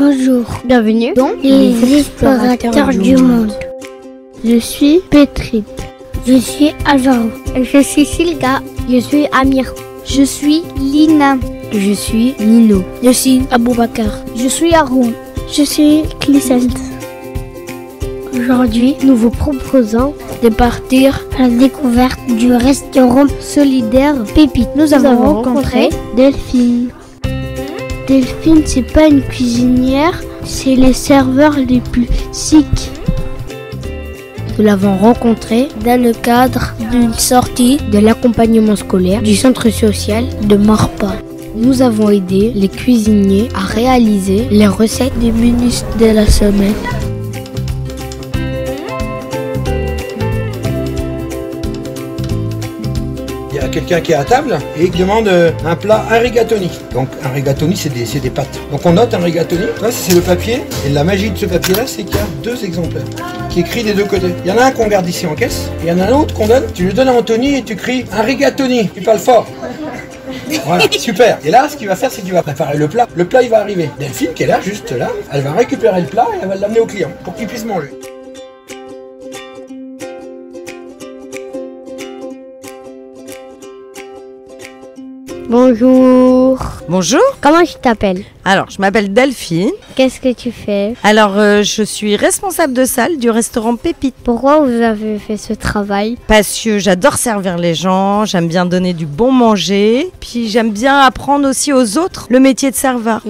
Bonjour, bienvenue dans les explorateurs du monde. Je suis Petrit. Je suis Alvaro. Je suis Silga. Je suis Amir. Je suis Lina. Je suis Nino. Je suis Aboubakar. Je suis Haroun. Je suis Clicent. Aujourd'hui, nous vous proposons de partir à la découverte du restaurant solidaire Pépite. Nous avons rencontré Delphine. Delphine, c'est pas une cuisinière, c'est les serveurs les plus sick. Nous l'avons rencontrée dans le cadre d'une sortie de l'accompagnement scolaire du centre social de Morpa. Nous avons aidé les cuisiniers à réaliser les recettes des menus de la semaine. Il y a quelqu'un qui est à table et qui demande un plat, un rigatoni. Donc un rigatoni, c'est des pâtes. Donc on note un rigatoni. Là, c'est le papier. Et la magie de ce papier-là, c'est qu'il y a 2 exemplaires qui écrit des 2 côtés. Il y en a un qu'on garde ici en caisse. Et il y en a un autre qu'on donne. Tu le donnes à Anthony et tu cries un rigatoni. Tu parles fort. Voilà, super. Et là, ce qu'il va faire, c'est qu'il va préparer le plat. Le plat, il va arriver. Delphine, qui est là, juste là, elle va récupérer le plat et elle va l'amener au client pour qu'il puisse manger. Bonjour. Bonjour. Comment tu t'appelles? Alors, je m'appelle Delphine. Qu'est-ce que tu fais? Alors, je suis responsable de salle du restaurant Pépite. Pourquoi vous avez fait ce travail? Parce que j'adore servir les gens, j'aime bien donner du bon manger, puis j'aime bien apprendre aussi aux autres le métier de serveur.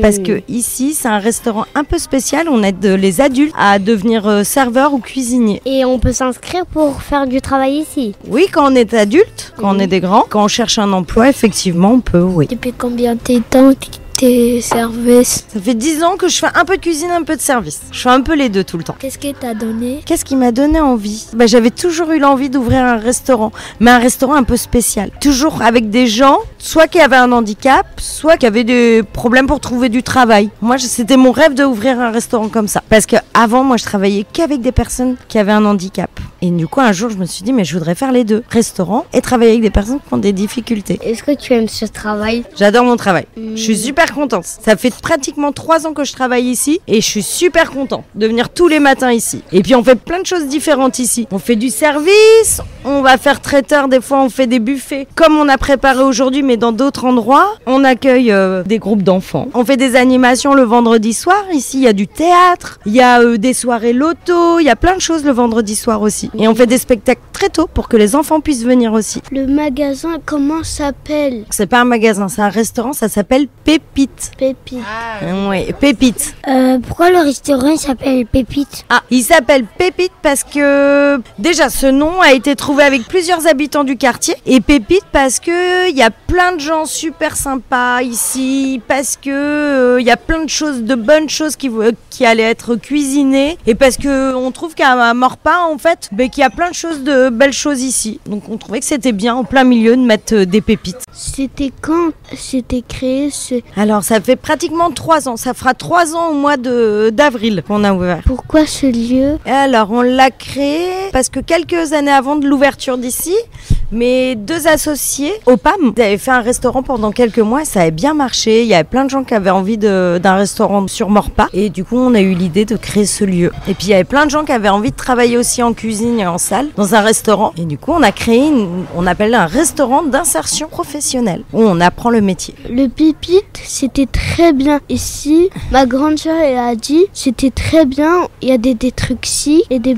Parce que ici, c'est un restaurant un peu spécial, on aide les adultes à devenir serveur ou cuisinier. Et on peut s'inscrire pour faire du travail ici? Oui, quand on est adulte, quand on est des grands, quand on cherche un emploi, effectivement, on peut, oui. Depuis combien de temps tes services? Ça fait 10 ans que je fais un peu de cuisine, un peu de service. Je fais un peu les deux tout le temps. Qu'est-ce qui t'a donné? Qu'est-ce qui m'a donné envie? J'avais toujours eu l'envie d'ouvrir un restaurant, mais un restaurant un peu spécial. Toujours avec des gens, soit qui avaient un handicap, soit qui avaient des problèmes pour trouver du travail. Moi, c'était mon rêve d'ouvrir un restaurant comme ça. Parce qu'avant, moi, je travaillais qu'avec des personnes qui avaient un handicap. Et du coup, un jour, je me suis dit, mais je voudrais faire les deux, restaurant et travailler avec des personnes qui ont des difficultés. Est-ce que tu aimes ce travail? J'adore mon travail. Je suis super contente. Ça fait pratiquement 3 ans que je travaille ici et je suis super contente de venir tous les matins ici. Et puis on fait plein de choses différentes ici. On fait du service, on va faire traiteur, des fois on fait des buffets comme on a préparé aujourd'hui mais dans d'autres endroits. On accueille des groupes d'enfants. On fait des animations le vendredi soir. Ici il y a du théâtre, il y a des soirées loto, il y a plein de choses le vendredi soir aussi. Et on fait des spectacles très tôt pour que les enfants puissent venir aussi. Le magasin, comment s'appelle? C'est pas un magasin, c'est un restaurant, ça s'appelle Pépite. Pépite. Oui, Pépite. Pourquoi le restaurant s'appelle Pépite? Il s'appelle Pépite parce que déjà ce nom a été trouvé avec plusieurs habitants du quartier. Et Pépite parce que il y a plein de gens super sympas ici, parce que il y a plein de choses, de bonnes choses qui allaient être cuisinées. Et parce que on trouve qu'à Morpa en fait, qu'il y a plein de choses, de belles choses ici. Donc on trouvait que c'était bien en plein milieu de mettre des pépites. C'était quand c'était créé ce... Alors ça fait pratiquement 3 ans, ça fera 3 ans au mois d'avril qu'on a ouvert. Pourquoi ce lieu? Alors on l'a créé parce que quelques années avant de l'ouverture d'ici, mes 2 associés au PAM avaient fait un restaurant pendant quelques mois et ça avait bien marché. Il y avait plein de gens qui avaient envie d'un restaurant sur Morpa et du coup on a eu l'idée de créer ce lieu. Et puis il y avait plein de gens qui avaient envie de travailler aussi en cuisine et en salle dans un restaurant et du coup on a créé, on appelle un restaurant d'insertion professionnelle où on apprend le métier. Le Pépite, c'était très bien. Ici, ma grande sœur elle a dit, c'était très bien. Il y a des trucs si et des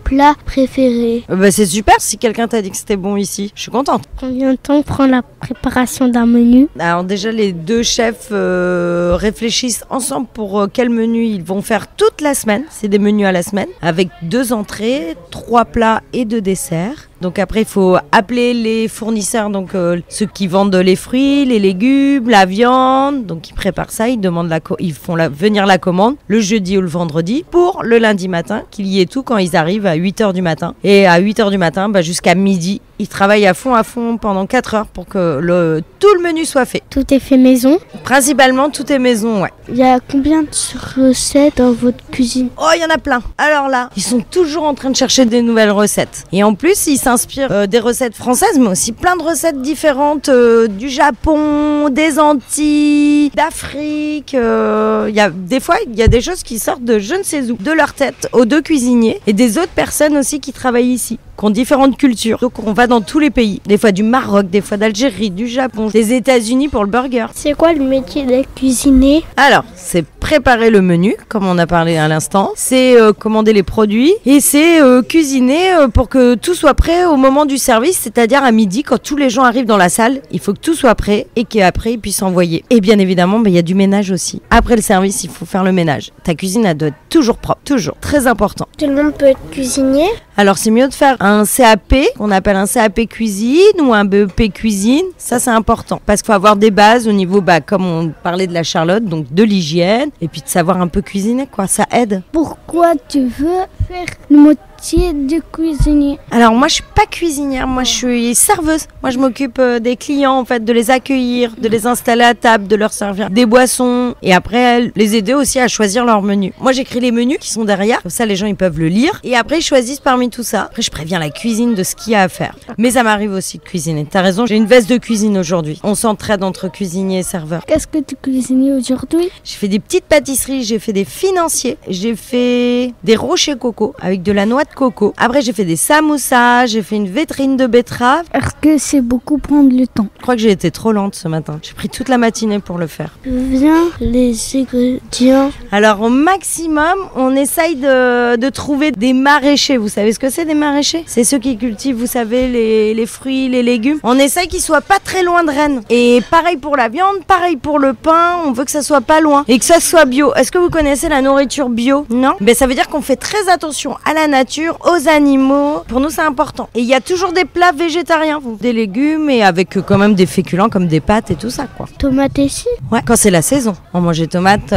plats préférés. C'est super si quelqu'un t'a dit que c'était bon ici. Je suis contente. Combien de temps prend la préparation d'un menu? Alors déjà les 2 chefs réfléchissent ensemble pour quel menu ils vont faire toute la semaine. C'est des menus à la semaine avec 2 entrées, 3 plats et 2 desserts. Donc après il faut appeler les fournisseurs, donc ceux qui vendent les fruits, les légumes, la viande. Donc ils préparent ça, ils font venir la commande le jeudi ou le vendredi pour le lundi matin, qu'il y ait tout quand ils arrivent à 8h du matin. Et à 8h du matin jusqu'à midi, Ils travaillent à fond pendant 4 heures pour que tout le menu soit fait. Tout est fait maison. Principalement, tout est maison, ouais. Il y a combien de recettes dans votre cuisine? Oh, il y en a plein. Alors là, ils sont toujours en train de chercher des nouvelles recettes. Et en plus, ils s'inspirent des recettes françaises, mais aussi plein de recettes différentes du Japon, des Antilles, d'Afrique. Des fois, il y a des choses qui sortent de je ne sais où, de leur tête, aux 2 cuisiniers et des autres personnes aussi qui travaillent ici, qui ont différentes cultures. Donc on va dans tous les pays. Des fois du Maroc, des fois d'Algérie, du Japon, des États-Unis pour le burger. C'est quoi le métier de cuisinier? Alors, c'est préparer le menu, comme on a parlé à l'instant. C'est commander les produits. Et c'est cuisiner pour que tout soit prêt au moment du service, c'est-à-dire à midi, quand tous les gens arrivent dans la salle. Il faut que tout soit prêt et qu'après, ils puissent envoyer. Et bien évidemment, il y a du ménage aussi. Après le service, il faut faire le ménage. Ta cuisine, elle doit être toujours propre. Toujours. Très important. Tout le monde peut être cuisinier? Alors c'est mieux de faire un CAP, qu'on appelle un CAP cuisine ou un BEP cuisine. Ça c'est important parce qu'il faut avoir des bases au niveau, comme on parlait de la Charlotte, donc de l'hygiène et puis de savoir un peu cuisiner quoi, ça aide. Pourquoi tu veux faire le métier de cuisinier? Alors moi je suis pas cuisinière, moi je suis serveuse. Moi je m'occupe des clients en fait, de les accueillir, de les installer à table, de leur servir des boissons et après les aider aussi à choisir leur menu. Moi j'écris les menus qui sont derrière, comme ça les gens ils peuvent le lire et après ils choisissent parmi tout ça. Après je préviens la cuisine de ce qu'il y a à faire. Mais ça m'arrive aussi de cuisiner. T'as raison, j'ai une veste de cuisine aujourd'hui. On s'entraide entre cuisiniers et serveurs. Qu'est-ce que tu cuisines aujourd'hui? J'ai fait des petites pâtisseries, j'ai fait des financiers, j'ai fait des rochers coco avec de la noix de coco. Après j'ai fait des samoussas, j'ai fait une vitrine de betterave. Est-ce que c'est beaucoup prendre le temps? Je crois que j'ai été trop lente ce matin. J'ai pris toute la matinée pour le faire. Viens les ingrédients. Alors au maximum, on essaye de trouver des maraîchers. Vous savez ce que c'est des maraîchers? C'est ceux qui cultivent, vous savez, les fruits, les légumes. On essaye qu'ils soient pas très loin de Rennes. Et pareil pour la viande, pareil pour le pain. On veut que ça soit pas loin et que ça soit bio. Est-ce que vous connaissez la nourriture bio? Non? Ça veut dire qu'on fait très attention à la nature, aux animaux. Pour nous, c'est important. Et il y a toujours des plats végétariens, des légumes et avec quand même des féculents comme des pâtes et tout ça, quoi. Tomates ici? Ouais, quand c'est la saison. On mange des tomates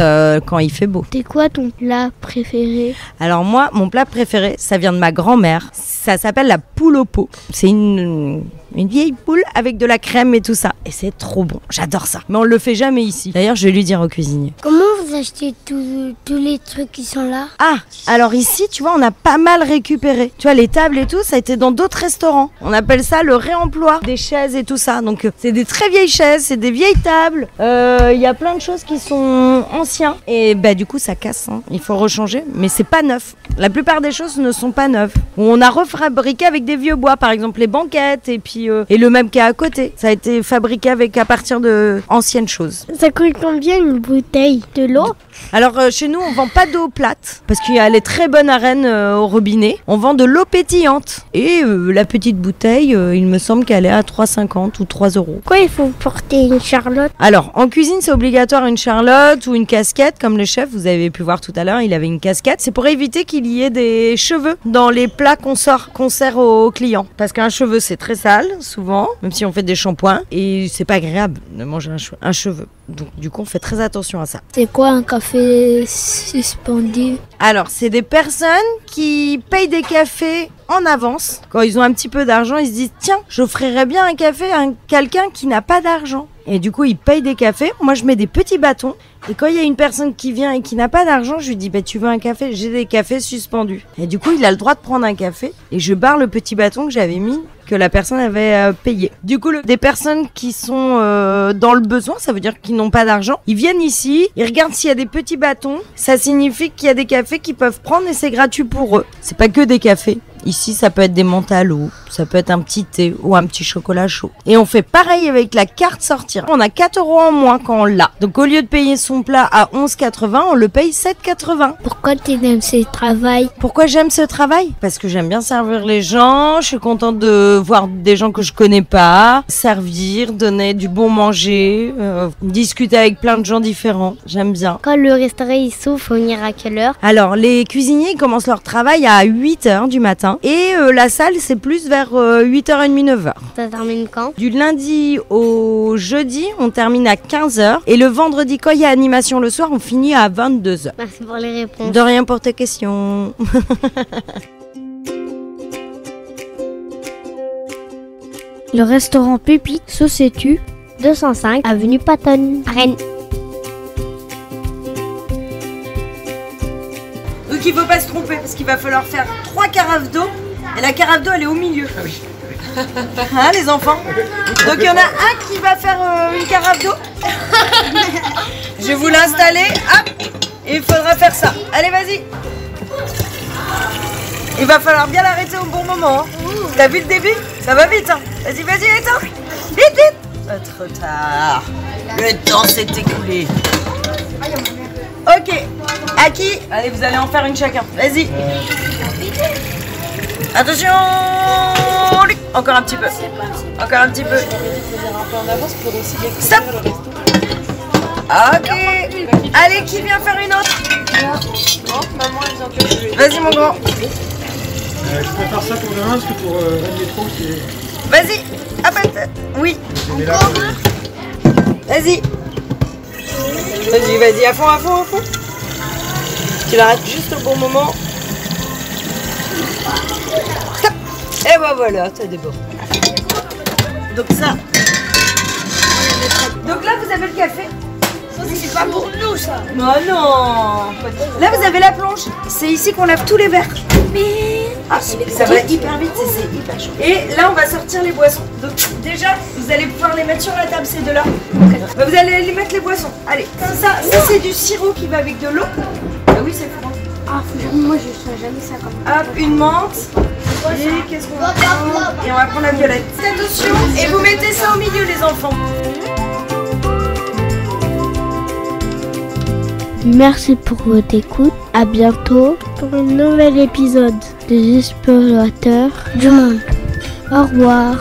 quand il fait beau. C'est quoi ton plat préféré? Alors moi, mon plat préféré, ça vient de ma grand-mère. Ça s'appelle la poule au pot. C'est une vieille poule avec de la crème et tout ça. Et c'est trop bon. J'adore ça. Mais on le fait jamais ici. D'ailleurs, je vais lui dire au cuisinier. Comment vous achetez tous les trucs qui sont là? Ah, alors ici, tu vois, on a pas mal récupéré. Tu vois, les tables et tout, ça a été dans d'autres restaurants. On appelle ça le réemploi des chaises et tout ça. Donc, c'est des très vieilles chaises, c'est des vieilles tables. Il y a plein de choses qui sont anciens. Et du coup, ça casse. Hein. Il faut rechanger. Mais c'est pas neuf. La plupart des choses ne sont pas neuves. On a refabriqué avec des vieux bois, par exemple les banquettes et puis et le même qui est à côté. Ça a été fabriqué à partir de anciennes choses. Ça coûte combien une bouteille de l'eau? Alors chez nous on vend pas d'eau plate parce qu'elle est très bonne à Rennes au robinet. On vend de l'eau pétillante et la petite bouteille il me semble qu'elle est à 3,50 ou 3 €. Pourquoi il faut porter une charlotte? Alors en cuisine c'est obligatoire une charlotte ou une casquette comme le chef, vous avez pu voir tout à l'heure, il avait une casquette. C'est pour éviter qu'il y ait des cheveux dans les plats qu'on sert aux clients. Parce qu'un cheveu c'est très sale souvent, même si on fait des shampoings et c'est pas agréable de manger un cheveu. Donc du coup on fait très attention à ça. C'est quoi un café suspendu? Alors c'est des personnes qui payent des cafés en avance. Quand ils ont un petit peu d'argent, ils se disent tiens, j'offrirais bien un café à quelqu'un qui n'a pas d'argent. Et du coup ils payent des cafés. Moi je mets des petits bâtons. Et quand il y a une personne qui vient et qui n'a pas d'argent, je lui dis tu veux un café? J'ai des cafés suspendus. Et du coup il a le droit de prendre un café. Et je barre le petit bâton que j'avais mis, que la personne avait payé. Du coup des personnes qui sont dans le besoin, ça veut dire qu'ils n'ont pas d'argent, ils viennent ici, ils regardent s'il y a des petits bâtons. Ça signifie qu'il y a des cafés qu'ils peuvent prendre et c'est gratuit pour eux. C'est pas que des cafés. Ici, ça peut être des menthes à l'eau, ça peut être un petit thé ou un petit chocolat chaud. Et on fait pareil avec la carte sortir. On a 4 € en moins quand on l'a. Donc au lieu de payer son plat à 11,80, on le paye 7,80. Pourquoi tu aimes ce travail? Pourquoi j'aime ce travail? Parce que j'aime bien servir les gens, je suis contente de voir des gens que je connais pas, servir, donner du bon manger, discuter avec plein de gens différents. J'aime bien. Quand le restaurant il s'ouvre, on ira à quelle heure? Alors les cuisiniers ils commencent leur travail à 8h du matin. Et la salle, c'est plus vers 8h30, 9h. Ça termine quand? Du lundi au jeudi, on termine à 15h. Et le vendredi, quand il y a animation le soir, on finit à 22h. Merci pour les réponses. De rien pour tes questions. Le restaurant Pépite se situe 205 avenue Patton, à Rennes. Donc il ne faut pas se tromper parce qu'il va falloir faire 3 carafes d'eau et la carafe d'eau elle est au milieu. Ah oui. Hein les enfants? Donc il y en a un qui va faire une carafe d'eau. Je vais vous l'installer. Hop. Et il faudra faire ça. Allez vas-y. Il va falloir bien l'arrêter au bon moment. Hein. T'as vu le début? Ça va vite. Hein. Vas-y, éteins. Vite, vite. Pas trop tard. Le temps s'est écoulé. Ok. À qui? Allez, vous allez en faire une chacun. Vas-y. Attention. Encore un petit peu. Encore un petit peu. Stop. Ok. Allez, qui vient faire une autre? Vas-y, mon grand. Je prépare ça pour demain parce que pour Rennes Métro, c'est... Vas-y. Oui. Vas-y. Vas-y, à fond. Tu l'arrêtes juste au bon moment. Stop. Et ben voilà, t'as des beaux. Donc ça. Donc là, vous avez le café. C'est pas pour nous ça. Non. Là, vous avez la planche. C'est ici qu'on lave tous les verres. Ah, ça va hyper vite, c'est hyper chaud. Et là, on va sortir les boissons. Donc déjà, vous allez pouvoir les mettre sur la table, ces deux-là. Vous allez les mettre les boissons. Allez, comme ça c'est du sirop qui va avec de l'eau. Ah oui, c'est froid. Ah, moi je ne jamais ça comme ça. Hop, une menthe. Et qu'est-ce qu'on va prendre? Et on va prendre la violette. Attention, et vous mettez ça au milieu, les enfants. Merci pour votre écoute. À bientôt pour un nouvel épisode des Explorateurs du Monde. Au revoir.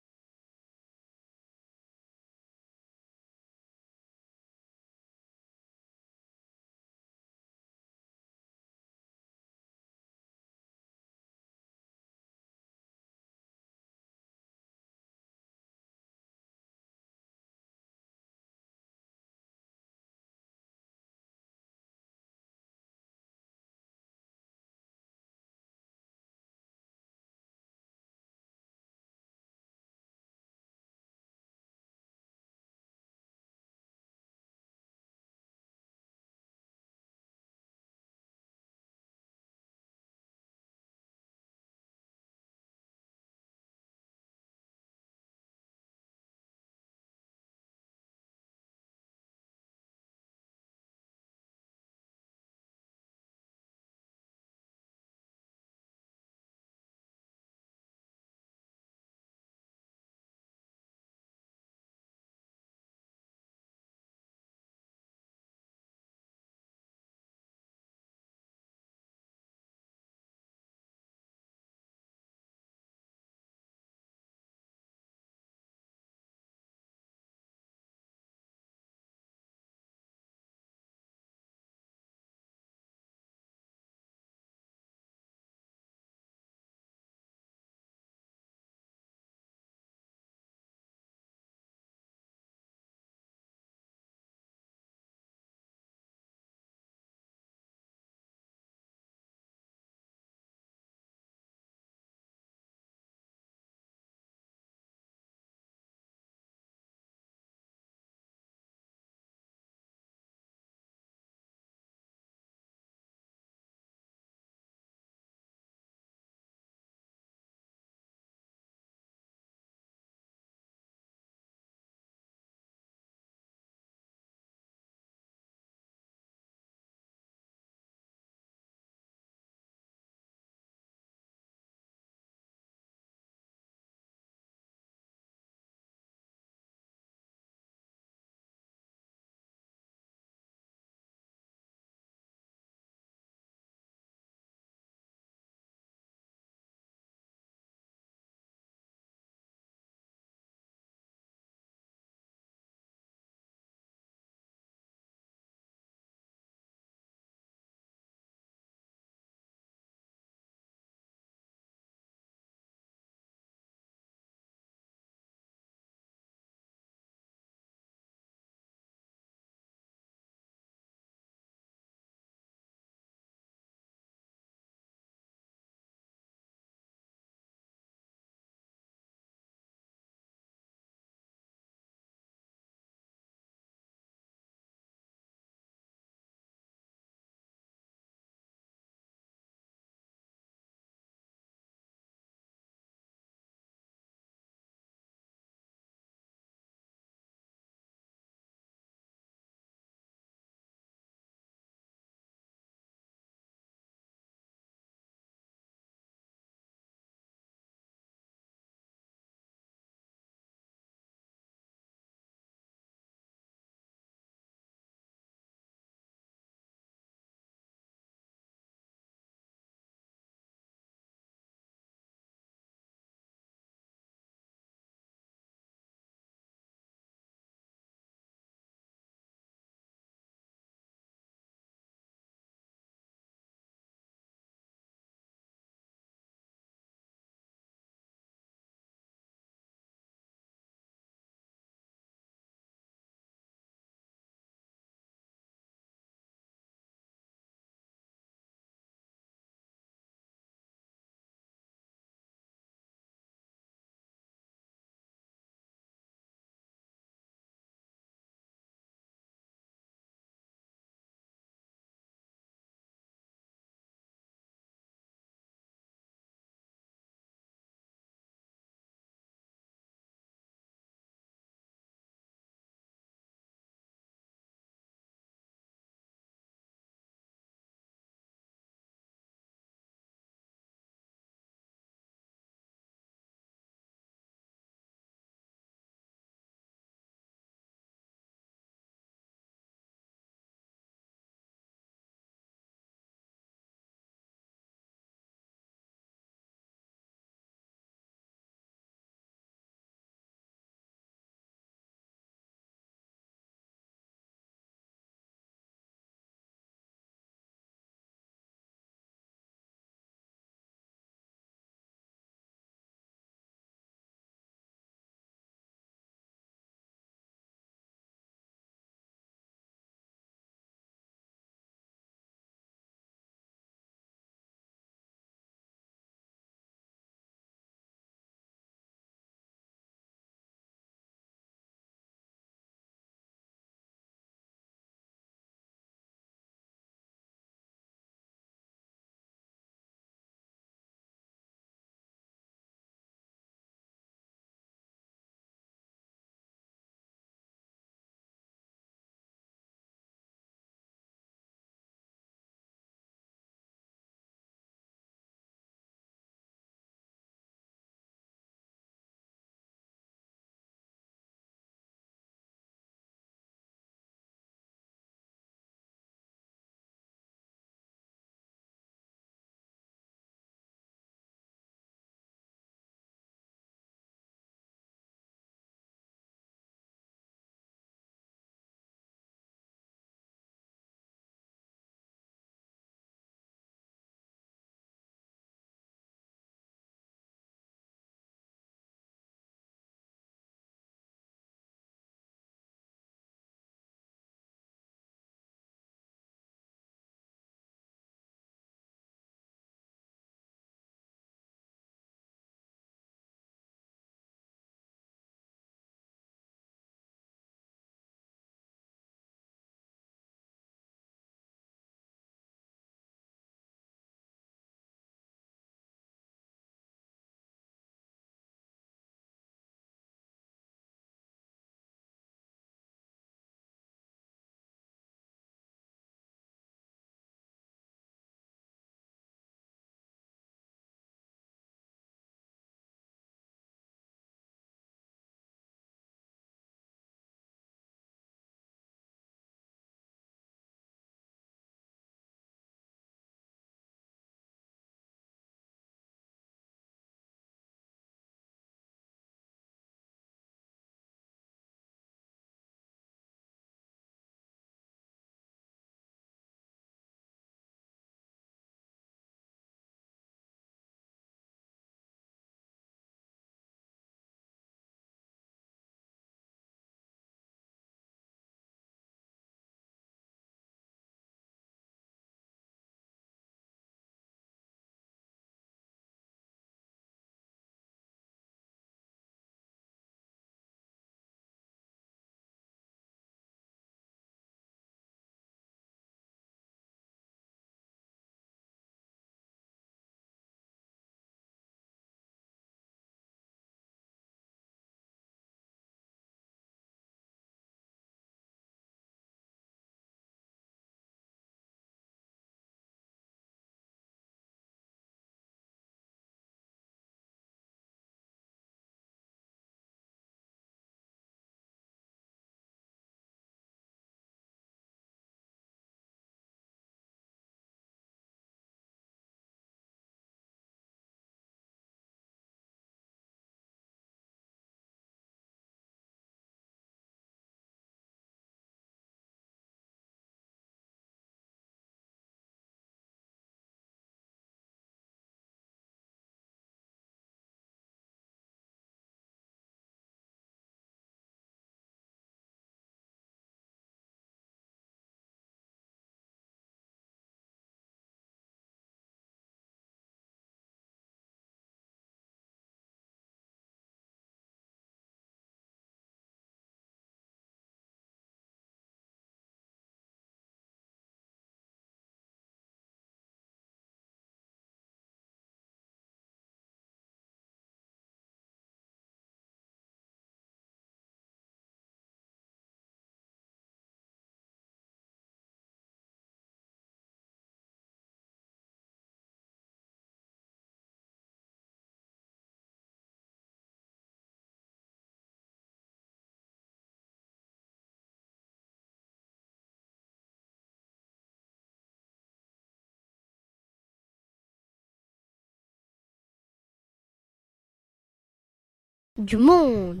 du monde.